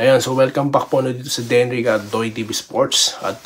Ayan, so welcome back po dito sa Denric at Doy TV Sports. At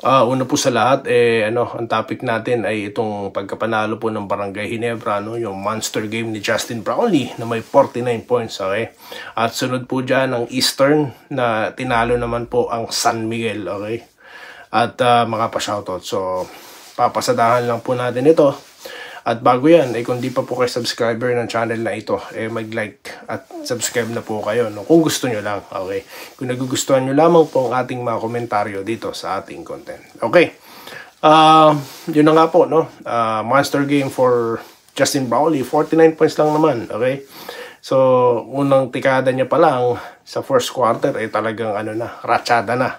una po sa lahat, ang topic natin ay itong pagkapanalo po ng Barangay Ginebra, no? Yung monster game ni Justin Brownlee na may 49 points, okay? At sunod po dyan ang Eastern na tinalo naman po ang San Miguel, okay? At mga pa-shoutout. So, papasadahan lang po natin ito. At bago yan, kung di pa po kayo subscriber ng channel na ito, mag-like at subscribe na po kayo, no? Kung gusto nyo lang, okay? Kung nagugustuhan nyo lamang po ang ating mga komentaryo dito sa ating content. Okay. Yun na nga po, no? Monster game for Justin Brownlee, 49 points lang naman, okay? So, unang tikada niya pa lang sa first quarter, talagang ratsyada na.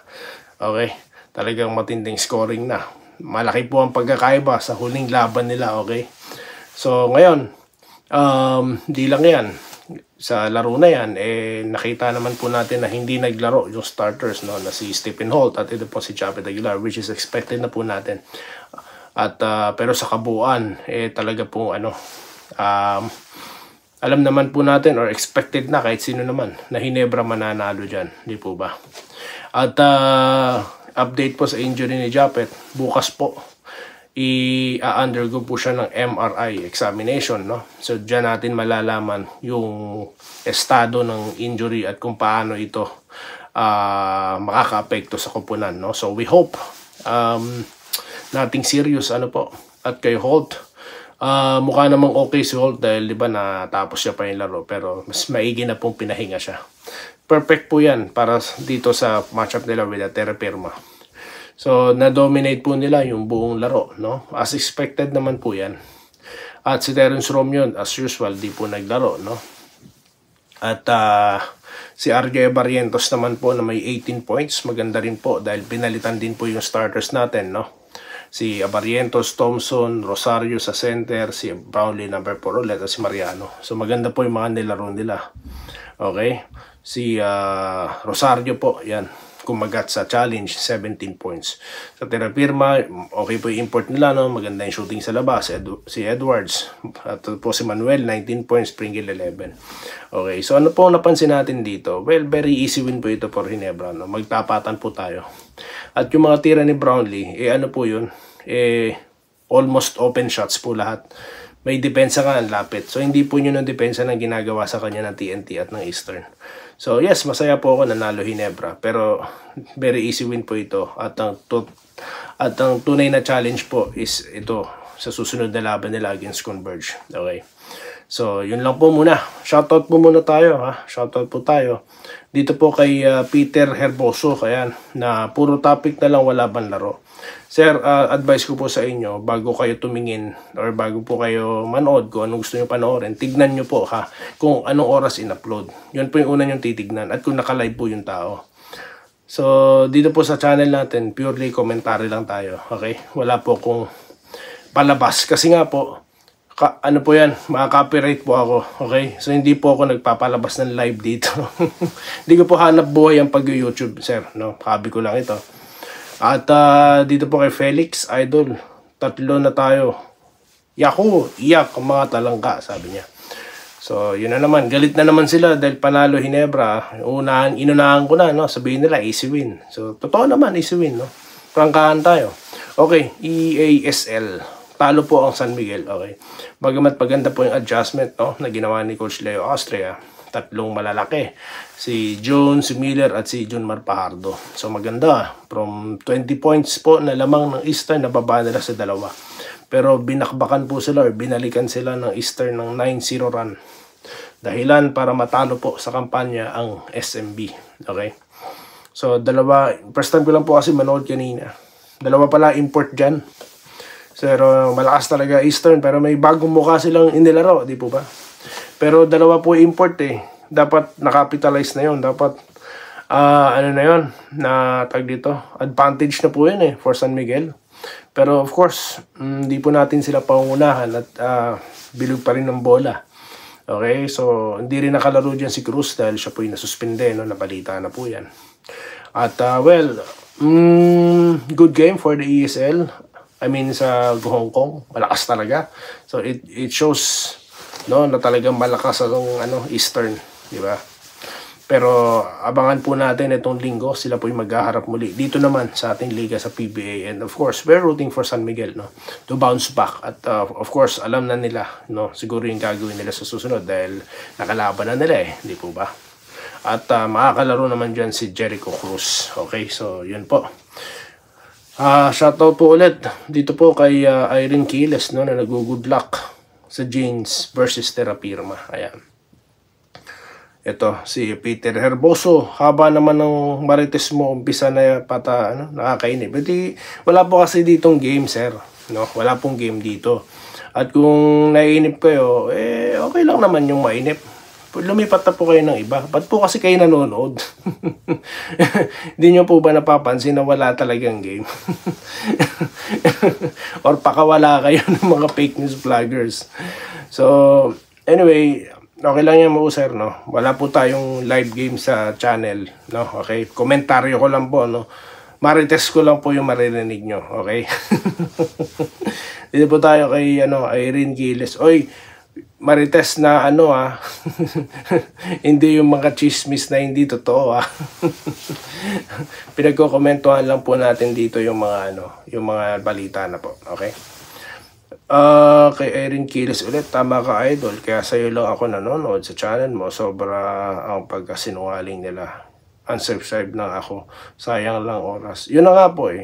Okay? Talagang matinding scoring na. Malaki po ang pagkakaiba sa huling laban nila, okay? So, ngayon, di lang yan. Sa laro na yan, nakita naman po natin na hindi naglaro yung starters, no? Na si Stephen Holt at ito po si Japeth Aguilar, which is expected na po natin. At, pero sa kabuuan, talaga po, alam naman po natin or expected na kahit sino naman na Ginebra mananalo dyan, di po ba? At, update po sa injury ni Japeth, bukas po i-undergo po siya ng MRI examination, no? So diyan natin malalaman yung estado ng injury at kung paano ito makaka-apekto sa koponan, no? So we hope nothing serious po. At kay Holt, mukha namang okay si Holt dahil di ba natapos siya pa yung laro, pero mas maigi na pong pinahinga siya. Perfect po yan para dito sa matchup nila with Terra Firma. So, na-dominate po nila yung buong laro, no? As expected naman po yan. At si Terence Romeo, as usual, di po naglaro, no? At si RJ Barrientos naman po na may 18 points. Maganda rin po dahil pinalitan din po yung starters natin, no? Si Barrientos, Thompson, Rosario sa center, si Brownlee number 4 ulit, at si Mariano. So, maganda po yung mga nilaro nila. Okay? Si Rosario po, yan, kumagat sa challenge, 17 points. Sa Terra Firma, okay po yung import nila, no? Maganda yung shooting sa labas, si Edwards. At po si Manuel, 19 points, Pringle 11. Okay, so ano po napansin natin dito? Well, very easy win po ito for Ginebra, no? Magtapatan po tayo. At yung mga tira ni Brownlee, ano po yun? Almost open shots po lahat. May depensa nga ang lapit. So, hindi po yun ang depensa na ginagawa sa kanya ng TNT at ng Eastern. So, yes, masaya po ako nanalo Ginebra. Pero, very easy win po ito. At ang tunay na challenge po is ito sa susunod na laban nila against Converge. Okay. So, yun lang po muna. Shoutout po muna tayo, ha? Shoutout po tayo. Dito po kay Peter Herboso, kaya na puro topic na lang, wala bang laro. Sir, advice ko po sa inyo, bago kayo tumingin or bago po kayo manood kung anong gusto nyo panoorin, tignan nyo po kung anong oras in-upload. Yun po yung una nyo titignan at kung naka-live po yung tao. So, dito po sa channel natin, purely commentary lang tayo. Okay? Wala po kung palabas. Kasi nga po, po yan, maka-copyright po ako. Okay? So, hindi po ako nagpapalabas ng live dito. Hindi ko po hanap buhay ang pag-YouTube, sir. No? Hobby ko lang ito. At dito po kay Felix, idol, 3 na tayo. Yahoo! Iyak ang mga talangka, sabi niya. So, yun na naman. Galit na naman sila dahil panalo Ginebra. Inunahan ko na, no? Sabihin nila, easy win. So, totoo naman, easy win, no? Prangkahan tayo. Okay, EASL. Talo po ang San Miguel, okay. Bagamat maganda po yung adjustment, no? Na ginawa ni Coach Leo Austria. 3 malalaki. Si June, si Miller, at si June Marpajardo. So maganda. From 20 points po na lamang ng Eastern, nababa nila sa 2. Pero binakbakan po sila or binalikan sila ng Eastern ng 9-0 run. Dahilan para matalo po sa kampanya ang SMB. Okay? So first time ko lang po kasi manood kanina. 2 pala import dyan. Pero malakas talaga Eastern, pero may bagong mukha silang inilaro, di po ba? Pero 2 po import Dapat nakapitalize na yon. Dapat na yon na tag dito. Advantage na po yun for San Miguel. Pero of course, hindi po natin sila pangunahan at bilog pa rin ng bola. Okay, so hindi rin nakalaro dyan si Cruz dahil siya po yung nasuspinde, no? Nabalita na po yan. At good game for the ESL. I mean sa Hong Kong, malakas talaga. So it shows, no, na talagang malakas ang Eastern, di ba? Pero abangan po natin itong linggo, sila po yung maghaharap muli dito naman sa ating liga sa PBA. And of course, we're rooting for San Miguel, no, to bounce back. At of course, alam na nila, no, siguro yung gagawin nila sa susunod dahil nakalaban na nila hindi po ba? At makakalaro naman dyan si Jericho Cruz. Okay, so yun po. Shoutout po ulit dito po kay Irene Quiles, no, na nag-good luck sa Jeans versus Terapirma. Ayan. Ito, si Peter Herboso. Haba naman ng Marites mo, umpisa na nakakainip. But wala po kasi ditong game, sir. No? Wala pong game dito. At kung naiinip kayo, okay lang naman yung mainip. Lumipat na po kayo ng iba. Ba't po kasi kayo nanonood? Hindi nyo po ba napapansin na wala talagang game? Or pakawala kayo ng mga fake news vloggers. So, anyway, okay lang yan mo, sir, no? Wala po tayong live game sa channel, no? Okay? Komentaryo ko lang po, no? Marites ko lang po yung maririnig nyo, okay? Dito po tayo kay, Irene Giles. Oy, Marites na hindi yung mga chismis na hindi totoo, Pinagko-komentuhan lang po natin dito yung mga, yung mga balita na po, okay? Kay Erin Quiles ulit, tama ka idol, kaya sa'yo lang ako nanonood sa channel mo, sobra ang pagkasinungaling nila, unsubscribe lang ako, sayang lang oras. Yun na nga po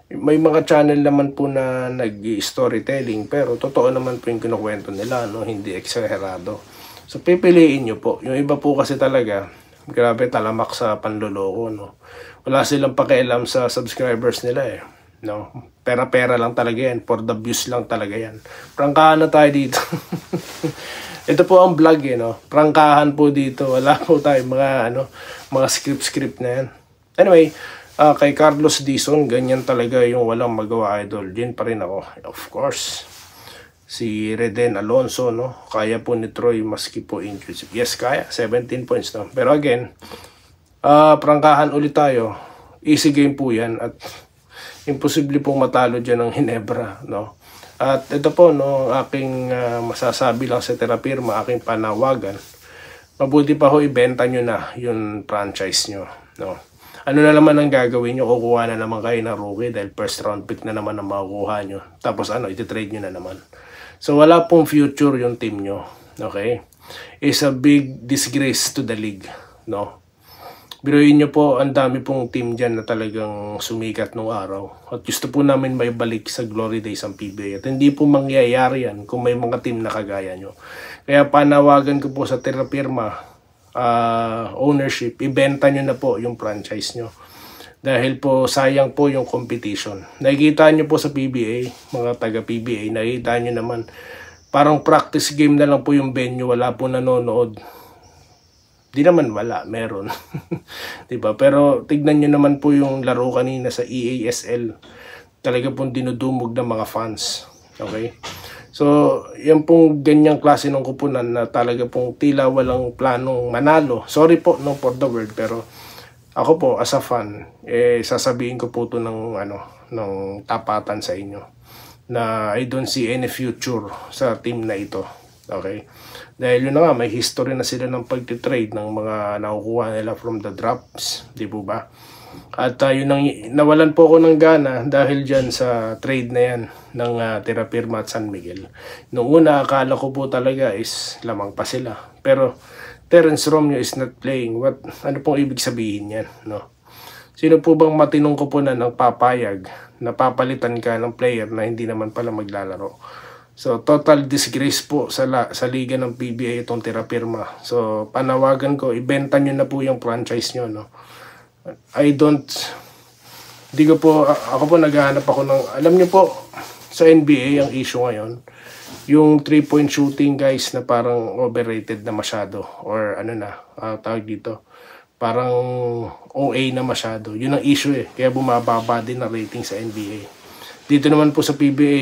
may mga channel naman po na nag-storytelling, pero totoo naman po yung kinukwento nila, no? Hindi eksaherado. So pipiliin nyo po. Yung iba po kasi talaga, grabe talamak sa panloloko, no? Wala silang pakialam sa subscribers nila no? Pera-pera lang talaga yan. For the views lang talaga yan. Prangkahan na tayo dito. Ito po ang vlog no? Prangkahan po dito. Wala po tayo mga script na yan. Anyway, kay Carlos Dizon, ganyan talaga yung walang magawa idol. Din pa rin ako. Of course. Si Reden Alonso, no? Kaya po ni Troy maski po injured. Yes, kaya. 17 points, no? Pero again, prangkahan ulit tayo. Easy game po yan. At imposible pong matalo dyan ng Hinebra, no? At ito po, no, aking masasabi lang sa Terapirma, aking panawagan. Mabuti pa ho, ibenta nyo na yung franchise nyo, no? Ano na naman ang gagawin nyo? Kukuha na naman kayo ng rookie dahil first round pick na naman ang makukuha nyo. Tapos iti-trade nyo na naman. So wala pong future yung team nyo. Okay? It's a big disgrace to the league. No? Biruin nyo po, ang dami pong team dyan na talagang sumikat nung araw. At gusto po namin may balik sa glory days ang PBA. At hindi po mangyayari yan kung may mga team na kagaya nyo. Kaya panawagan ko po sa Terapirma, ownership, ibenta nyo na po yung franchise nyo. Dahil po sayang po yung competition. Nakikita nyo po sa PBA, mga taga PBA, nakikita nyo naman, parang practice game na lang po yung venue, wala po nanonood. Di naman wala, meron. Diba? Pero tignan nyo naman po yung laro kanina sa EASL. Talaga pong dinudumog ng mga fans. Okay? So, yan pong ganyang klase ng kupunan na talaga pong tila walang planong manalo. Sorry po, no, for the word, pero ako po, as a fan, sasabihin ko po ito ng tapatan sa inyo na I don't see any future sa team na ito. Okay? Dahil yun na nga, may history na sila ng pag-trade ng mga nakukuha nila from the drops. Di po ba? At yun nawalan po ako ng gana dahil dyan sa trade na yan ng Terapirma at San Miguel. Noong una, akala ko po talaga is lamang pa sila. Pero Terence Romeo is not playing. Ano pong ibig sabihin yan? No? Sino po bang matinong kupunan ng papayag na papalitan ka ng player na hindi naman pala maglalaro? So, total disgrace po sa liga ng PBA itong Terapirma. So, panawagan ko, ibenta nyo na po yung franchise nyo, no? Ako po naghahanap ako ng, alam nyo po, sa NBA ang issue ngayon, yung 3-point shooting guys na parang overrated na masyado, or tawag dito, parang OA na masyado. Yun ang issue kaya bumababa din ang rating sa NBA. Dito naman po sa PBA,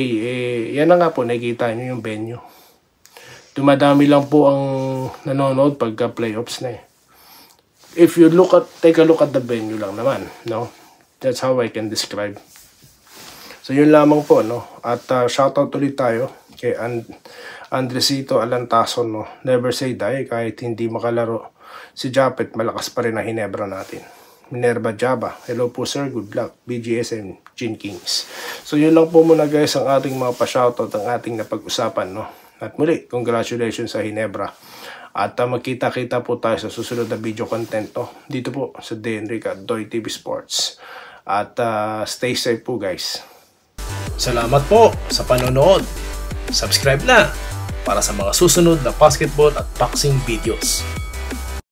yan na nga po, nakikita nyo yung venue. Dumadami lang po ang nanonood pagka playoffs na If you take a look at the venue lang naman, no? That's how I can describe. So yun lamang po, no? At shoutout ulit tayo kay Andresito Alantason, no? Never say die kahit hindi makalaro. si Japet, malakas pa rin ang Hinebra natin. Minerva Java, hello po sir, good luck. BGSM, Gin Kings. So yun lang po muna guys ang ating mga pa-shoutout, ang ating napag-usapan, no? At muli, congratulations sa Hinebra. At magkita-kita po tayo sa susunod na video content, no? Dito po sa Denric at Doy TV Sports. At stay safe po guys. Salamat po sa panonood. Subscribe na para sa mga susunod na basketball at boxing videos.